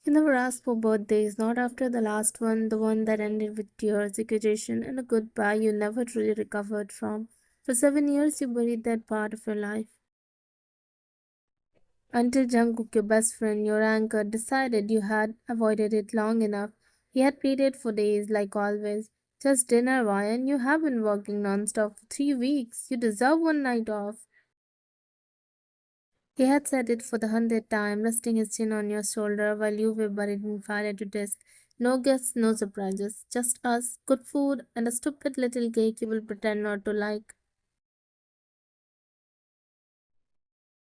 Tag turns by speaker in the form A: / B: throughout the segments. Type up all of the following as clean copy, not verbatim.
A: You never asked for birthdays, not after the last one, the one that ended with tears, accusation, and a goodbye you never truly recovered from. For 7 years, you buried that part of your life. Until Jungkook, your best friend, your anchor, decided you had avoided it long enough. He had pleaded for days, like always. Just dinner, why? And you have been working non-stop for 3 weeks. You deserve one night off. He had said it for the 100th time, resting his chin on your shoulder while you were buried in fire at your desk. No guests, no surprises. Just us, good food, and a stupid little cake you will pretend not to like.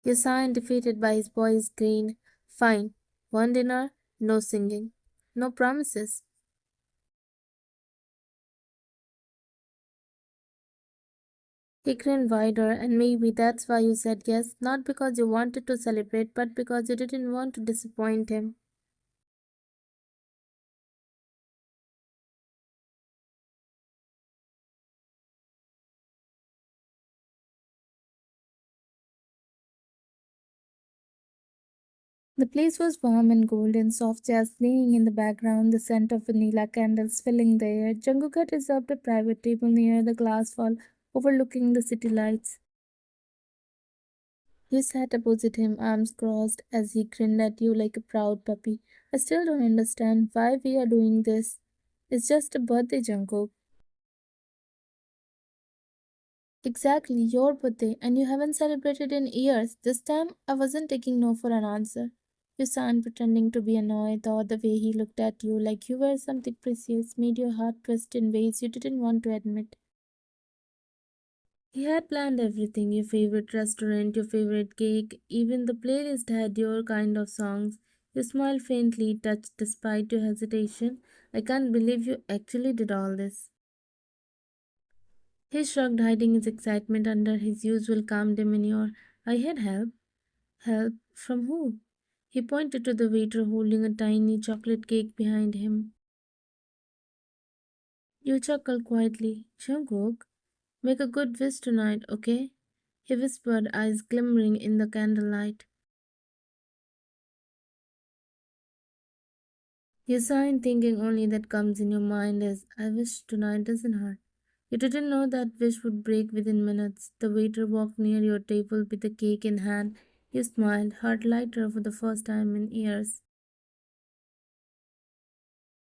A: You sighed, defeated by his boy's grin. Fine. One dinner, no singing. No promises. He grinned wider, and maybe that's why you said yes, not because you wanted to celebrate, but because you didn't want to disappoint him. The place was warm and golden, soft jazz playing in the background, the scent of vanilla candles filling the air. Jungkook had reserved a private table near the glass wall, overlooking the city lights. You sat opposite him, arms crossed, as he grinned at you like a proud puppy. I still don't understand why we are doing this. It's just a birthday, Jungkook. Exactly, your birthday, and you haven't celebrated in years. This time, I wasn't taking no for an answer. You signed, pretending to be annoyed, or the way he looked at you like you were something precious made your heart twist in ways you didn't want to admit. He had planned everything, your favorite restaurant, your favorite cake, even the playlist had your kind of songs. You smiled faintly, touched despite your hesitation. I can't believe you actually did all this. He shrugged, hiding his excitement under his usual calm demeanor. I had help. Help? From who? He pointed to the waiter holding a tiny chocolate cake behind him. You chuckled quietly. Jungkook, make a good wish tonight, okay? He whispered, eyes glimmering in the candlelight. You sighed, thinking only that comes in your mind is, I wish tonight doesn't hurt. You didn't know that wish would break within minutes. The waiter walked near your table with the cake in hand. You smiled, heart lighter for the first time in years.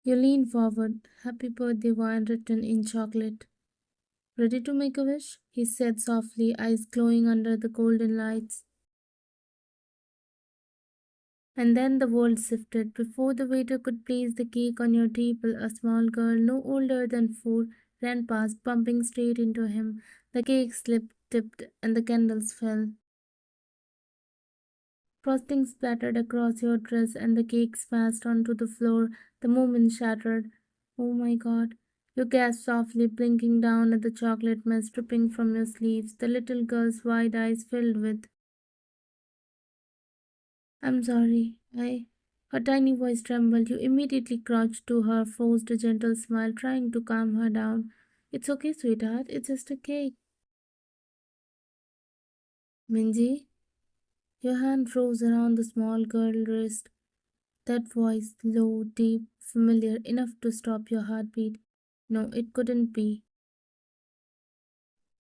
A: You leaned forward, happy birthday wine written in chocolate. Ready to make a wish? He said softly, eyes glowing under the golden lights. And then the world shifted. Before the waiter could place the cake on your table, a small girl, no older than 4, ran past, bumping straight into him. The cake slipped, tipped, and the candles fell. Frosting splattered across your dress, and the cake smashed onto the floor. The moment shattered. Oh my god. You gasped softly, blinking down at the chocolate mess dripping from your sleeves. The little girl's wide eyes filled with, I'm sorry. Her tiny voice trembled. You immediately crouched to her, forced a gentle smile, trying to calm her down. It's okay, sweetheart. It's just a cake. Minji, your hand froze around the small girl's wrist. That voice, low, deep, familiar, enough to stop your heartbeat. No, it couldn't be.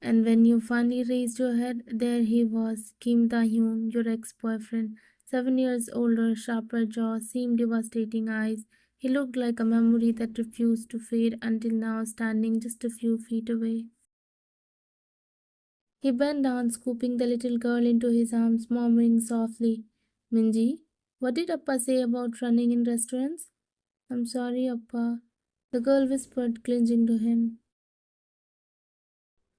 A: And when you finally raised your head, there he was, Kim Da-hyun, your ex-boyfriend. 7 years older, sharper jaw, same devastating eyes. He looked like a memory that refused to fade until now, standing just a few feet away. He bent down, scooping the little girl into his arms, murmuring softly, Minji, what did Appa say about running in restaurants? I'm sorry, Appa, the girl whispered, clinging to him.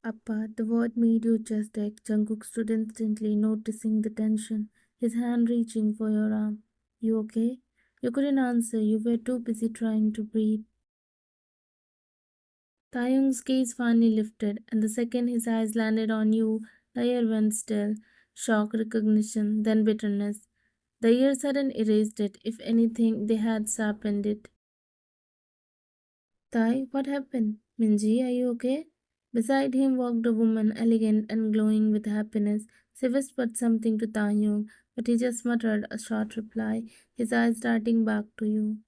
A: Appa, the word made your chest ache. Jungkook stood instantly, noticing the tension, his hand reaching for your arm. You okay? You couldn't answer. You were too busy trying to breathe. Taeyong's gaze finally lifted, and the second his eyes landed on you, the air went still. Shock, recognition, then bitterness. The years hadn't erased it. If anything, they had sharpened it. Tai, what happened? Minji, are you okay? Beside him walked a woman, elegant and glowing with happiness. She whispered something to Taehyung. but he just muttered a short reply, his eyes darting back to you.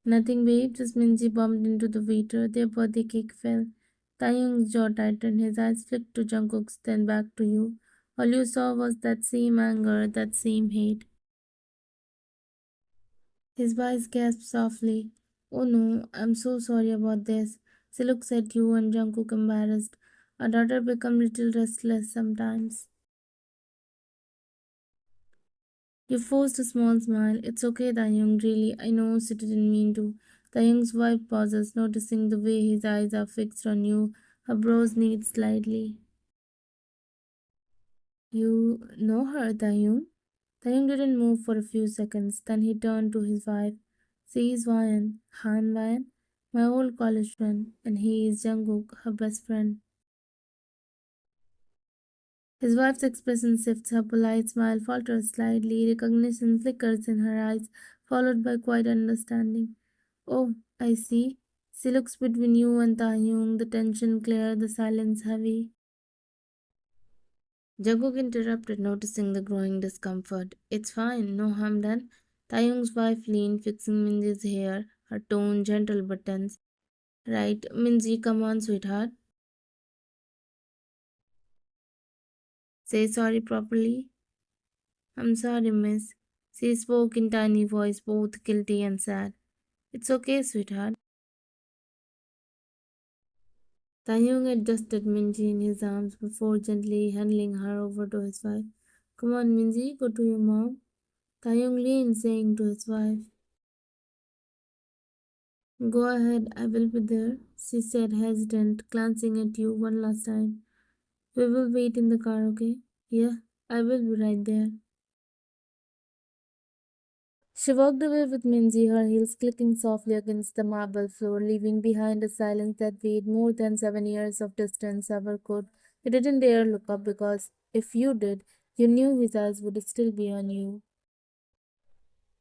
A: Nothing, babe, just Minji bumped into the waiter. Their birthday cake fell. Taeyong's jaw tightened, his eyes flicked to Jungkook's, then back to you. All you saw was that same anger, that same hate. His wife gasped softly. Oh no, I'm so sorry about this. She looks at you and Jungkook embarrassed. Our daughter becomes little restless sometimes. You forced a small smile. It's okay, Taeyong, really. I know she didn't mean to. Taeyong's wife pauses, noticing the way his eyes are fixed on you. Her brows knit slightly. You know her, Taeyong? Taeyong didn't move for a few seconds. Then he turned to his wife. She is Vayan, Han Vayan, my old college friend, and he is Jungkook, her best friend. His wife's expression shifts, her polite smile falters slightly, recognition flickers in her eyes, followed by quiet understanding. Oh, I see. She looks between you and Taehyung, the tension clear, the silence heavy. Jungkook interrupted, noticing the growing discomfort. It's fine, no harm done. Taehyung's wife leaned, fixing Minji's hair, her tone gentle but tense. Right, Minji, come on, sweetheart. Say sorry properly. I'm sorry, miss. She spoke in tiny voice, both guilty and sad. It's okay, sweetheart. Taehyung adjusted Minji in his arms before gently handing her over to his wife. Come on, Minji, go to your mom. Taehyung leaned, saying to his wife. Go ahead, I will be there, she said, hesitant, glancing at you one last time. We will wait in the car, okay? Yeah, I will be right there. She walked away with Minji, her heels clicking softly against the marble floor, leaving behind a silence that weighed more than 7 years of distance ever could. You didn't dare look up because, if you did, you knew his eyes would still be on you.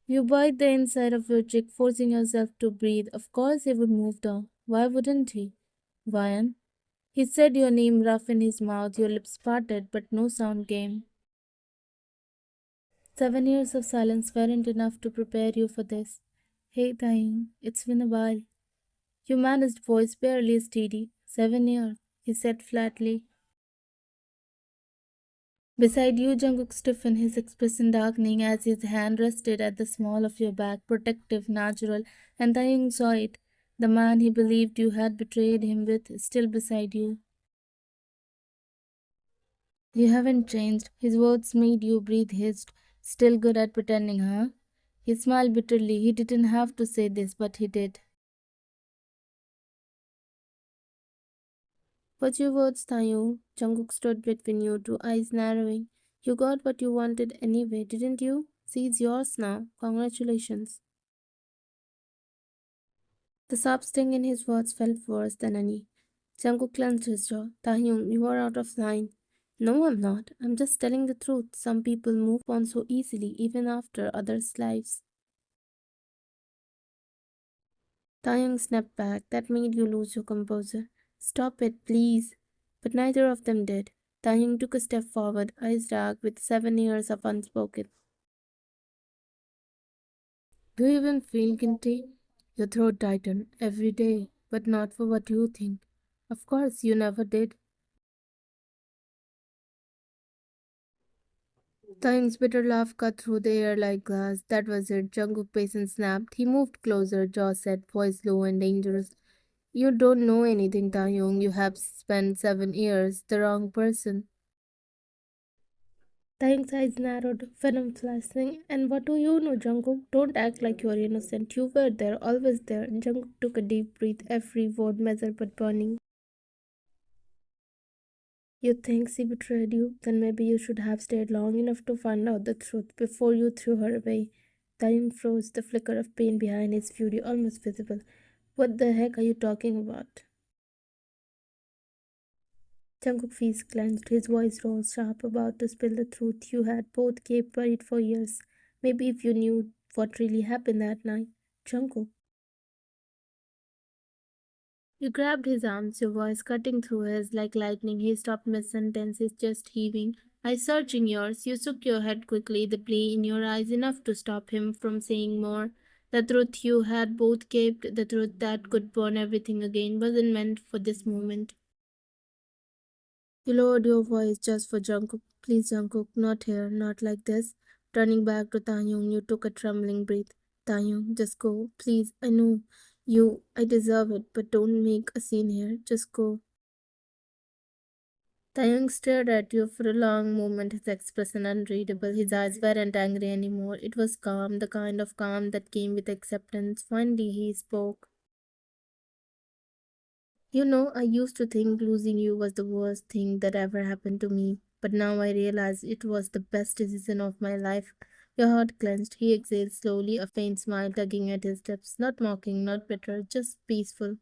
A: You bite the inside of your cheek, forcing yourself to breathe. Of course he would move down. Why wouldn't he? Vian? He said your name rough in his mouth, your lips parted, but no sound came. 7 years of silence weren't enough to prepare you for this. Hey, Taing, it's been a while. Your managed voice barely steady. 7 years, he said flatly. Beside you, Jungkook stiffened, his expression darkening as his hand rested at the small of your back, protective, natural, and Taeyong saw it. The man he believed you had betrayed him with, still beside you. You haven't changed. His words made you breathe hissed. Still good at pretending, huh? He smiled bitterly. He didn't have to say this, but he did. What's your words, Taeyong? Jungkook stood between you two, eyes narrowing. You got what you wanted anyway, didn't you? See, it's yours now. Congratulations. The sharp sting in his words felt worse than any. Jungkook clenched his jaw. Taehyung, you are out of line. No, I'm not. I'm just telling the truth. Some people move on so easily, even after others' lives. Taeyong snapped back. That made you lose your composure. Stop it, please. But neither of them did. Taeyong took a step forward, eyes dark with 7 years of unspoken. Do you even feel guilty? Your throat tightened every day, but not for what you think. Of course, you never did. Taeyong's bitter laugh cut through the air like glass. That was it. Jungkook patience snapped. He moved closer, jaw set, voice low and dangerous. You don't know anything, Taeyong. You have spent 7 years. The wrong person. Taeyong's eyes narrowed, venom flashing. And what do you know, Jungkook? Don't act like you're innocent. You were there, always there. Jungkook took a deep breath, every word measured but burning. You think she betrayed you? Then maybe you should have stayed long enough to find out the truth before you threw her away. Taeyong froze, the flicker of pain behind his fury almost visible. What the heck are you talking about? Jungkook's face clenched, his voice rose sharp, about to spill the truth you had both kept buried for years. Maybe if you knew what really happened that night. Jungkook. You grabbed his arms, your voice cutting through his like lightning. He stopped mid-sentence, his chest heaving. I searching yours. You shook your head quickly, the plea in your eyes enough to stop him from saying more. The truth you had both kept, the truth that could burn everything again, wasn't meant for this moment. You lowered your voice just for Jungkook. Please, Jungkook, not here, not like this. Turning back to Taehyung, you took a trembling breath. Taehyung, just go. Please, I know I deserve it, but don't make a scene here. Just go. Taehyung stared at you for a long moment, his expression unreadable. His eyes weren't angry anymore. It was calm, the kind of calm that came with acceptance. Finally, he spoke. You know, I used to think losing you was the worst thing that ever happened to me, but now I realize it was the best decision of my life. Your heart clenched. He exhaled slowly, a faint smile tugging at his lips, not mocking, not bitter, just peaceful.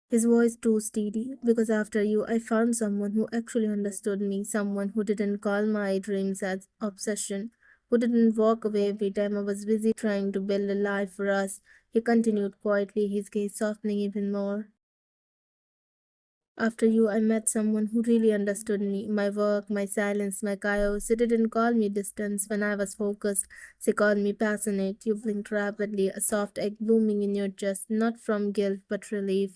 A: His voice too steady, because after you, I found someone who actually understood me, someone who didn't call my dreams as obsession, who didn't walk away every time I was busy trying to build a life for us. He continued quietly, his gaze softening even more. After you, I met someone who really understood me, my work, my silence, my chaos. She didn't call me distance when I was focused. She called me passionate. You blinked rapidly, a soft egg blooming in your chest, not from guilt but relief.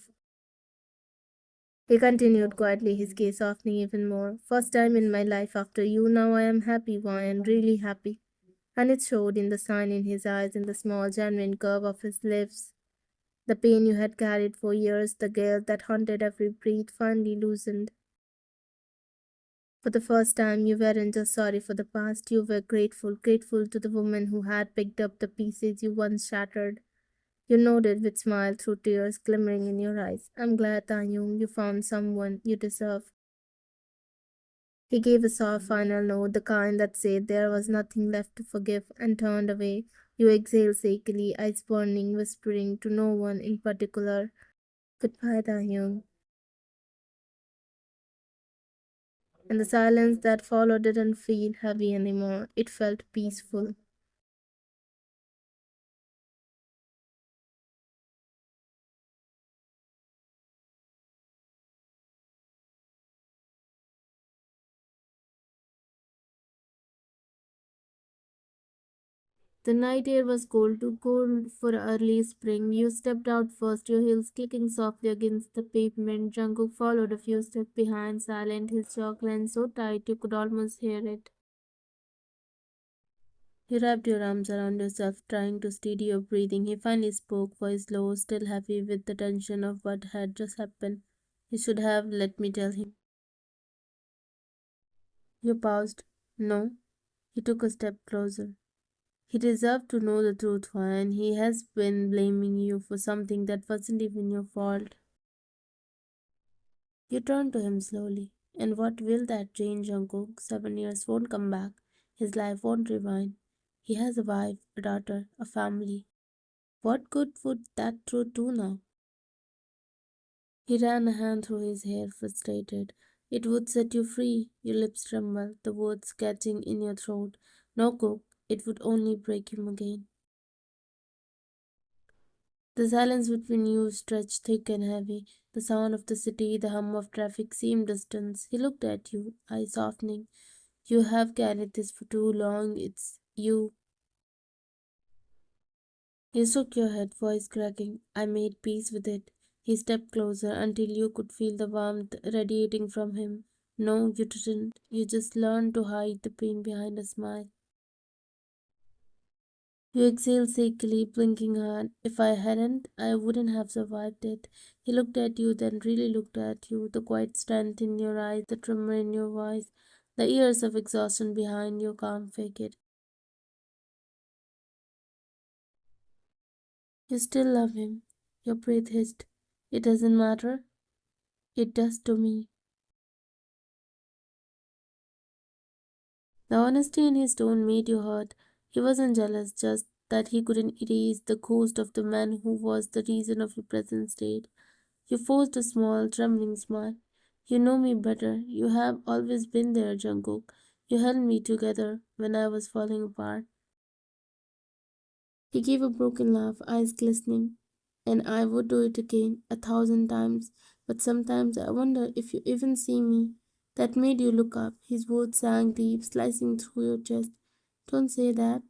A: He continued quietly, his gaze softening even more. First time in my life after you, now I am happy, Ryan, really happy. And it showed in the sign in his eyes, in the small, genuine curve of his lips. The pain you had carried for years, the guilt that haunted every breath, finally loosened. For the first time, you weren't just sorry for the past, you were grateful, grateful to the woman who had picked up the pieces you once shattered. You nodded with smile through tears glimmering in your eyes. I'm glad, Tanyung, you found someone you deserve. He gave a soft final note, the kind that said there was nothing left to forgive, and turned away. You exhaled shakily, eyes burning, whispering to no one in particular, Goodbye, Taehyung. And the silence that followed didn't feel heavy anymore. It felt peaceful. The night air was cold, too cold for early spring. You stepped out first, your heels clicking softly against the pavement. Jungkook followed a few steps behind, silent, his jaw clenched so tight you could almost hear it. You wrapped your arms around yourself, trying to steady your breathing. He finally spoke, voice low, still heavy with the tension of what had just happened. You should have let me tell him. You paused. No. He took a step closer. He deserved to know the truth, and he has been blaming you for something that wasn't even your fault. You turned to him slowly. And what will that change, Jungkook? 7 years won't come back. His life won't rewind. He has a wife, a daughter, a family. What good would that truth do now? He ran a hand through his hair, frustrated. It would set you free. Your lips trembled, the words catching in your throat. No, Cook, it would only break him again. The silence between you stretched thick and heavy. The sound of the city, the hum of traffic seemed distant. He looked at you, eyes softening. You have carried this for too long. It's you. You shook your head, voice cracking. I made peace with it. He stepped closer until you could feel the warmth radiating from him. No, you didn't. You just learned to hide the pain behind a smile. You exhaled shakily, blinking hard. If I hadn't, I wouldn't have survived it. He looked at you, then really looked at you, the quiet strength in your eyes, the tremor in your voice, the years of exhaustion behind your calm figure. You still love him. Your breath hissed. It doesn't matter. It does to me. The honesty in his tone made you hurt. He wasn't jealous, just that he couldn't erase the ghost of the man who was the reason of your present state. You forced a small, trembling smile. You know me better. You have always been there, Jungkook. You held me together when I was falling apart. He gave a broken laugh, eyes glistening. And I would do it again, 1,000 times. But sometimes I wonder if you even see me. That made you look up. His words sank deep, slicing through your chest. Don't say that.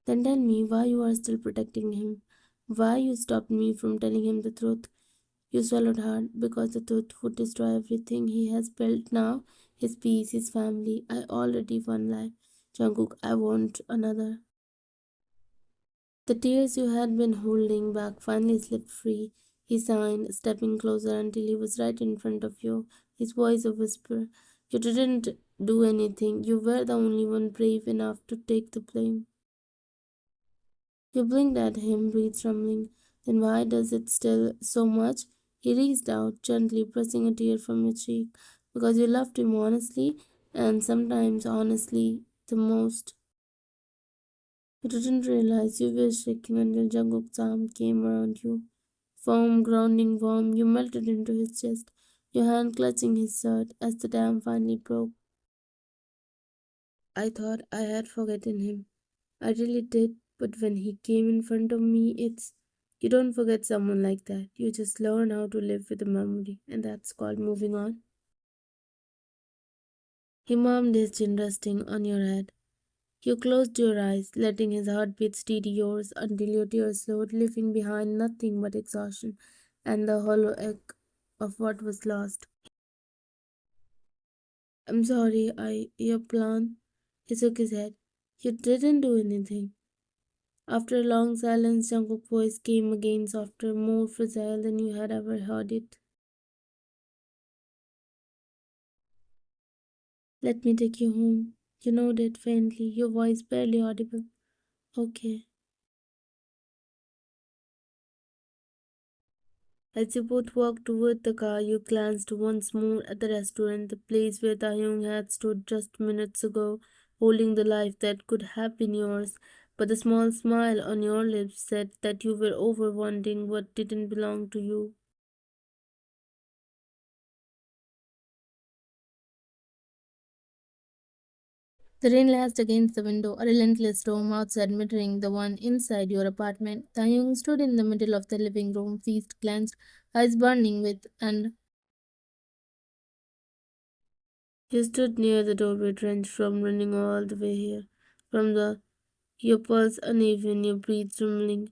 A: Then tell me why you are still protecting him. Why you stopped me from telling him the truth. You swallowed hard because the truth would destroy everything he has built now. His peace, his family. I already one life. Jungkook, I want another. The tears you had been holding back finally slipped free. He signed, stepping closer until he was right in front of you, his voice a whisper. You didn't do anything. You were the only one brave enough to take the blame. You blinked at him, breath trembling. Then why does it still so much? He reached out, gently pressing a tear from your cheek. Because you loved him honestly, and sometimes honestly, the most. You didn't realize you were shaking until Jungkook's arm came around you. Firm, grounding warm, you melted into his chest, your hand clutching his shirt as the dam finally broke. I thought I had forgotten him. I really did, but when he came in front of me, it's. You don't forget someone like that. You just learn how to live with the memory, and that's called moving on. He murmured, his chin resting on your head. You closed your eyes, letting his heartbeat steady yours until your tears slowed, leaving behind nothing but exhaustion and the hollow ache of what was lost. I'm sorry, your plan. He shook his head. You didn't do anything. After a long silence, Jungkook's voice came again, softer, more fragile than you had ever heard it. Let me take you home. You nodded faintly, your voice barely audible. Okay. As you both walked toward the car, you glanced once more at the restaurant, the place where Taeyong had stood just minutes ago, holding the life that could have been yours. But the small smile on your lips said that you were over wanting what didn't belong to you. The rain lashed against the window, a relentless storm outside mirroring the one inside your apartment. Taeyong stood in the middle of the living room, face clenched, eyes burning with and he stood near the doorway, drenched from running all the way here. From the your pulse uneven, your breath trembling.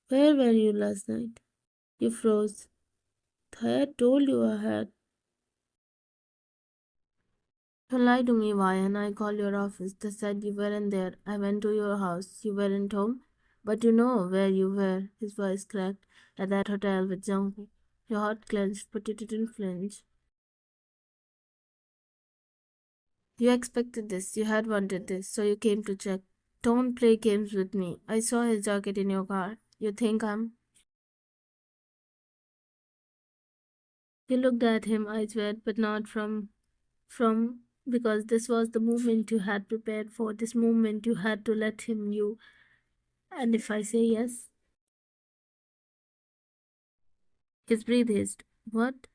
A: Where were you last night? You froze. I had told you I had. You lied to me, why? And I called your office. They said you weren't there. I went to your house. You weren't home. But you know where you were. His voice cracked. At that hotel with Jungkook. Your heart clenched, but you didn't flinch. You expected this. You had wanted this. So you came to check. Don't play games with me. I saw his jacket in your car. You think I'm. You looked at him, eyes wet, but not from because this was the movement you had prepared for, this moment you had to let him you. And if I say yes, his breath hissed. What?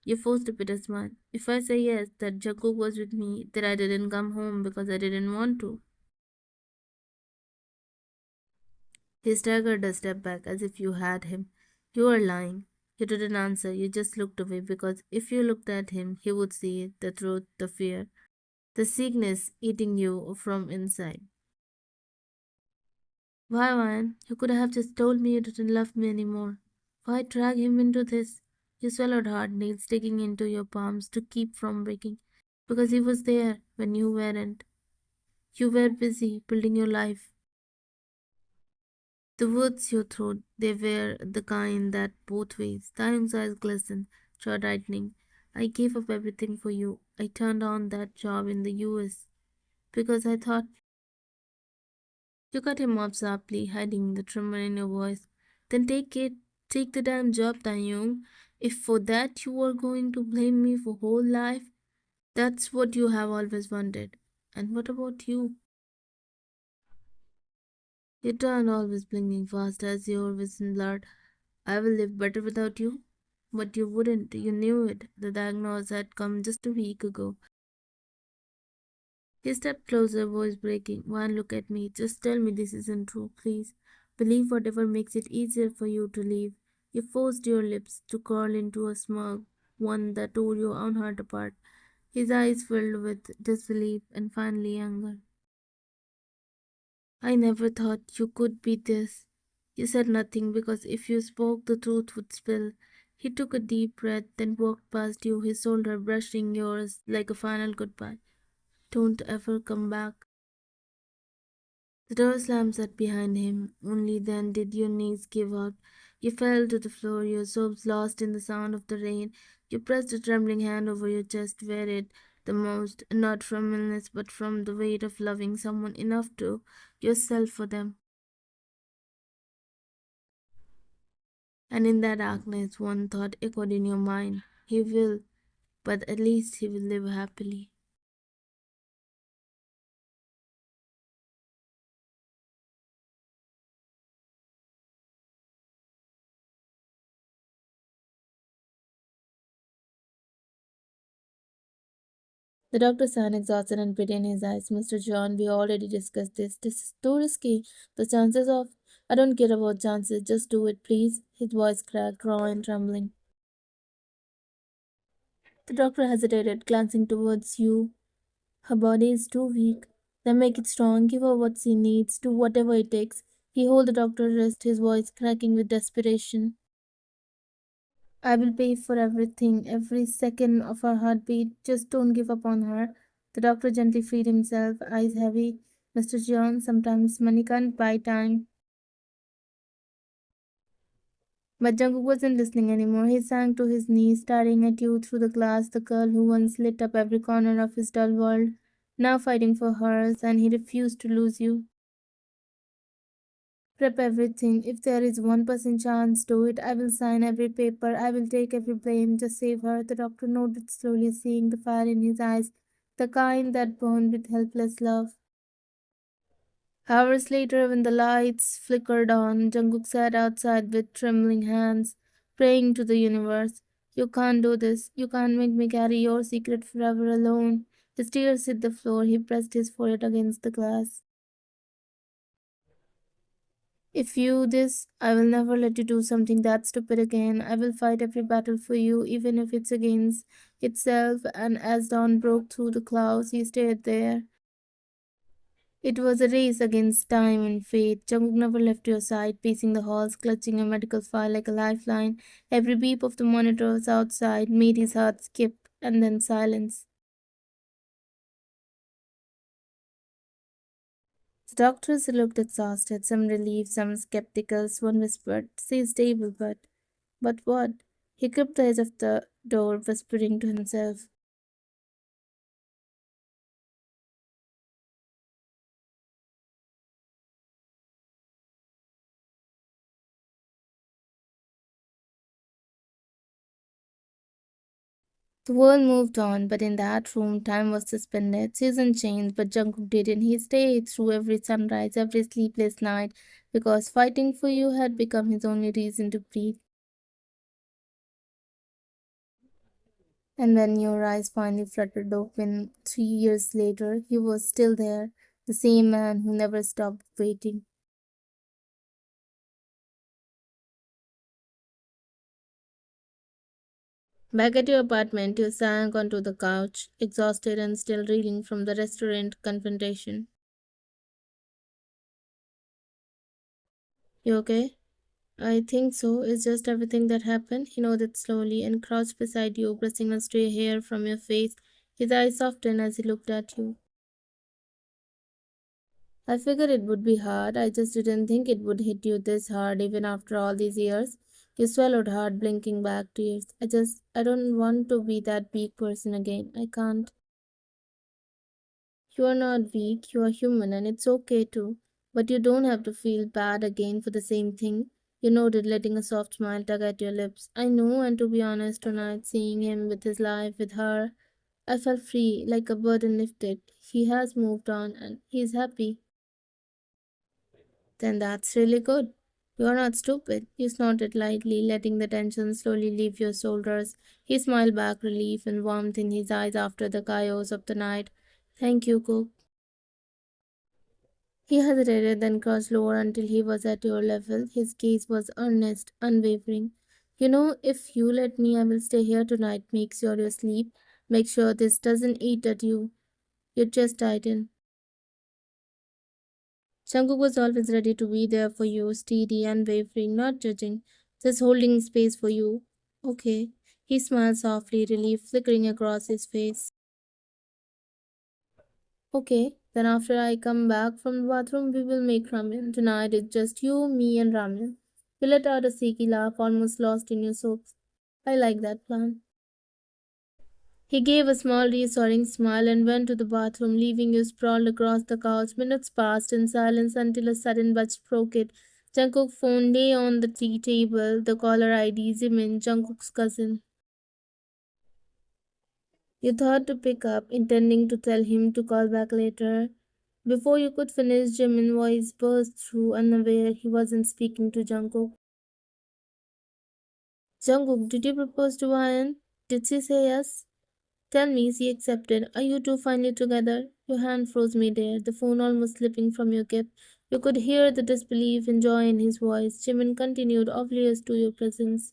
A: You forced a bitter smile. If I say yes, that Jungkook was with me, that I didn't come home because I didn't want to. He staggered a step back as if you had him. You were lying. You didn't answer, you just looked away because if you looked at him, he would see it, the truth, the fear, the sickness eating you from inside. Why, Ryan? You could have just told me you didn't love me anymore. Why drag him into this? You swallowed hard, nails sticking into your palms to keep from breaking. Because he was there when you weren't. You were busy building your life. The words you threw, they were the kind that both ways. Taeyong's eyes glistened, jaw tightening. I gave up everything for you. I turned on that job in the US because I thought. You cut him off sharply, hiding the tremor in your voice. Then take it. Take the damn job, Taeyong. If for that you are going to blame me for whole life, that's what you have always wanted. And what about you? You turned, always blinking fast as your vision blurred. I will live better without you. But you wouldn't. You knew it. The diagnosis had come just a week ago. He stepped closer, voice breaking. One look at me. Just tell me this isn't true, please. Believe whatever makes it easier for you to leave. You forced your lips to curl into a smirk. one that tore your own heart apart. His eyes filled with disbelief and finally anger. I never thought you could be this. You said nothing because if you spoke, the truth would spill. He took a deep breath, then walked past you, his shoulder brushing yours like a final goodbye. Don't ever come back. The door slammed shut behind him. Only then did your knees give out. You fell to the floor, your sobs lost in the sound of the rain. You pressed a trembling hand over your chest, where it the most, not from illness, but from the weight of loving someone enough to yourself for them. And in that darkness, one thought echoed in your mind: he will, but at least he will live happily. The doctor sounded exhausted and pity in his eyes. Mr. John, we already discussed this. This is too risky. The chances of. I don't care about chances. Just do it, please. His voice cracked, raw and trembling. The doctor hesitated, glancing towards you. Her body is too weak. Then make it strong. Give her what she needs. Do whatever it takes. He held the doctor's wrist, his voice cracking with desperation. I will pay for everything, every second of her heartbeat. Just don't give up on her. The doctor gently freed himself, eyes heavy. Mr. John, sometimes money can't buy time. But Jungkook wasn't listening anymore. He sank to his knees, staring at you through the glass, the girl who once lit up every corner of his dull world, now fighting for hers, and he refused to lose you. Prep everything. If there is 1% chance, do it. I will sign every paper. I will take every blame. Just save her. The doctor nodded slowly, seeing the fire in his eyes, the kind that burned with helpless love. Hours later, when the lights flickered on, Jungkook sat outside with trembling hands, praying to the universe. You can't do this. You can't make me carry your secret forever alone. His tears hit the floor. He pressed his forehead against the glass. If you this, I will never let you do something that stupid again. I will fight every battle for you, even if it's against itself. And as dawn broke through the clouds, he stayed there. It was a race against time and fate. Jungkook never left your side, pacing the halls, clutching a medical file like a lifeline. Every beep of the monitors outside made his heart skip, and then silence. The doctors looked exhausted, some relieved, some skeptical. One whispered, "Stay stable, but what?" He gripped the edge of the door, whispering to himself. The world moved on, but in that room, time was suspended. Season changed, but Jungkook didn't. He stayed through every sunrise, every sleepless night, because fighting for you had become his only reason to breathe. And when your eyes finally fluttered open 3 years later, he was still there, the same man who never stopped waiting. Back at your apartment, you sank onto the couch, exhausted and still reeling from the restaurant confrontation. You okay? I think so. It's just everything that happened. He nodded slowly and crouched beside you, brushing a stray hair from your face. His eyes softened as he looked at you. I figured it would be hard. I just didn't think it would hit you this hard, even after all these years. You swallowed hard, blinking back tears. I don't want to be that weak person again. I can't. You are not weak, you are human, and it's okay too. But you don't have to feel bad again for the same thing. You nodded, letting a soft smile tug at your lips. I know, and to be honest, tonight, seeing him with his life, with her, I felt free, like a burden lifted. He has moved on, and he's happy. Then that's really good. You are not stupid. You snorted lightly, letting the tension slowly leave your shoulders. He smiled back, relief and warmth in his eyes after the chaos of the night. Thank you, Cook. He hesitated, then crossed lower until he was at your level. His gaze was earnest, unwavering. If you let me, I will stay here tonight. Make sure you sleep. Make sure this doesn't eat at you. Your chest tighten. Jungkook was always ready to be there for you, steady and wavering, not judging, just holding space for you. Okay. He smiled softly, relief flickering across his face. Okay, then after I come back from the bathroom, we will make ramen. Tonight it's just you, me, and ramen. You let out a seeky laugh, almost lost in your sobs. I like that plan. He gave a small, reassuring smile and went to the bathroom, leaving you sprawled across the couch. Minutes passed in silence until a sudden buzz broke it. Jungkook's phone lay on the tea table. The caller ID Jimin, Jungkook's cousin. You thought to pick up, intending to tell him to call back later. Before you could finish, Jimin's voice burst through, unaware he wasn't speaking to Jungkook. Jungkook, did you propose to Ryan? Did she say yes? Tell me, she accepted. Are you two finally together? Your hand froze midair, the phone almost slipping from your grip. You could hear the disbelief and joy in his voice. Jimin continued, oblivious to your presence.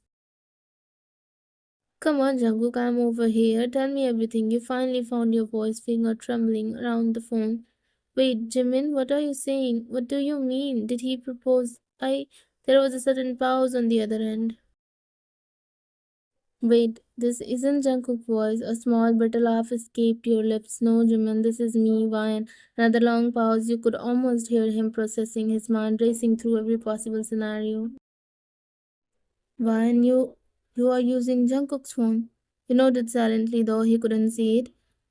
A: Come on, Jungkook, I'm over here. Tell me everything. You finally found your voice, finger trembling around the phone. Wait, Jimin, what are you saying? What do you mean? Did he propose? There was a sudden pause on the other end. Wait, this isn't Jungkook's voice. A small bitter laugh escaped your lips. No, Jimin, this is me, Ryan. Another long pause. You could almost hear him processing, his mind racing through every possible scenario. Ryan, you are using Jungkook's phone. You nodded silently, though he couldn't see it.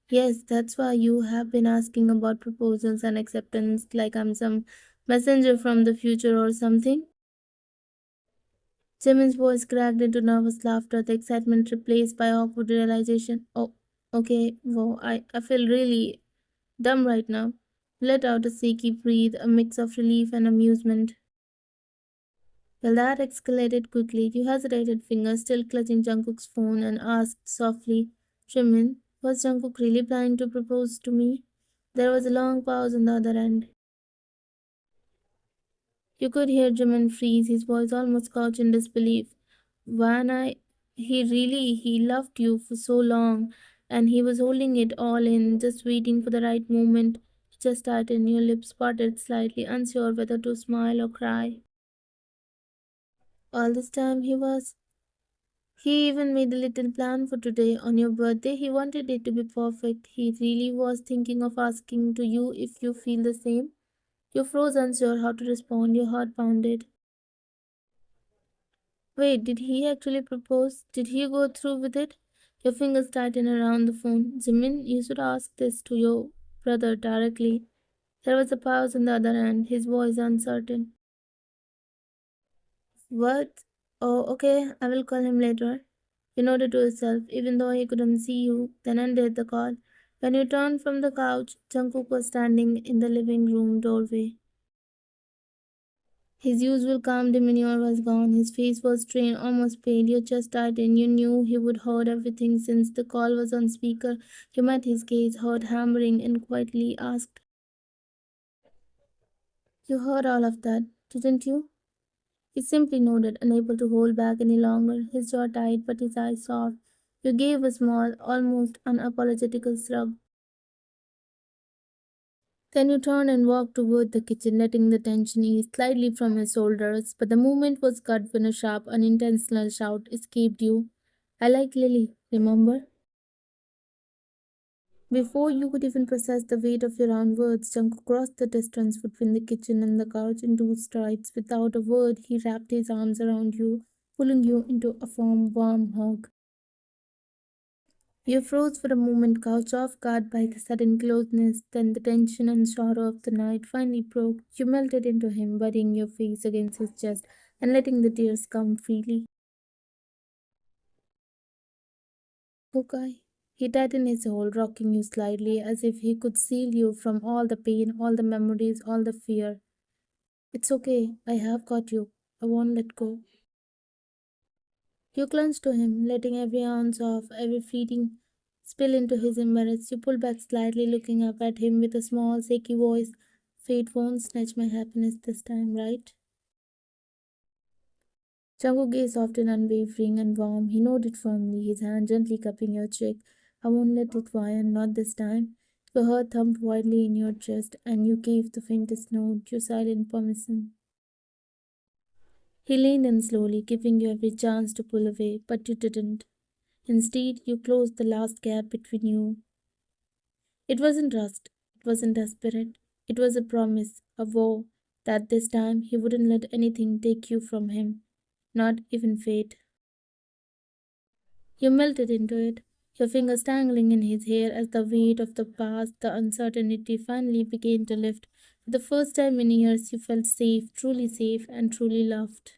A: Yes, that's why you have been asking about proposals and acceptance like I'm some messenger from the future or something. Jimin's voice cracked into nervous laughter, the excitement replaced by awkward realization. Oh, okay, whoa, I feel really dumb right now. Let out a shaky breath, a mix of relief and amusement. Well, that escalated quickly. You hesitated, fingers still clutching Jungkook's phone, and asked softly, Jimin, was Jungkook really planning to propose to me? There was a long pause on the other end. You could hear Jimin freeze, his voice almost couch in disbelief. When he loved you for so long, and he was holding it all in, just waiting for the right moment. Just tightened, your lips parted slightly, unsure whether to smile or cry. All this time he was. He even made a little plan for today. On your birthday, he wanted it to be perfect. He really was thinking of asking to you if you feel the same. You froze, unsure how to respond, your heart pounded. Wait, did he actually propose? Did he go through with it? Your fingers tighten around the phone. Jimin, you should ask this to your brother directly. There was a pause on the other end, his voice uncertain. What? Oh, okay, I will call him later. You nodded to yourself, even though he couldn't see you, then ended the call. When you turned from the couch, Jungkook was standing in the living room doorway. His usual calm demeanor was gone. His face was strained, almost pale. Your chest tightened. You knew he would heard everything since the call was on speaker. You met his gaze, heard hammering, and quietly asked, You heard all of that, didn't you? He simply nodded, unable to hold back any longer, his jaw tight but his eyes soft. You gave a small, almost unapologetical shrug. Then you turned and walked toward the kitchen, letting the tension ease slightly from his shoulders. But the movement was cut when a sharp, unintentional shout escaped you. I like Lily, remember? Before you could even process the weight of your own words, Jungkook crossed the distance between the kitchen and the couch in two strides. Without a word, he wrapped his arms around you, pulling you into a warm hug. You froze for a moment, caught off guard by the sudden closeness. Then the tension and sorrow of the night finally broke. You melted into him, burying your face against his chest and letting the tears come freely. Okay. He tightened his hold, rocking you slightly as if he could seal you from all the pain, all the memories, all the fear. It's okay. I have got you. I won't let go. You clung to him, letting every ounce of every fleeting spill into his embrace. You pulled back slightly, looking up at him with a small, shaky voice. Fate won't snatch my happiness this time, right? Jungkook gaze soft and unwavering and warm. He nodded firmly, his hand gently cupping your cheek. I won't let it wire, not this time. Your heart thumped wildly in your chest, and you gave the faintest note, your silent permission. He leaned in slowly, giving you every chance to pull away, but you didn't. Instead, you closed the last gap between you. It wasn't rust, it wasn't desperate. It was a promise, a vow, that this time he wouldn't let anything take you from him, not even fate. You melted into it, your fingers tangling in his hair as the weight of the past, the uncertainty finally began to lift. For the first time in years, you felt safe, and truly loved.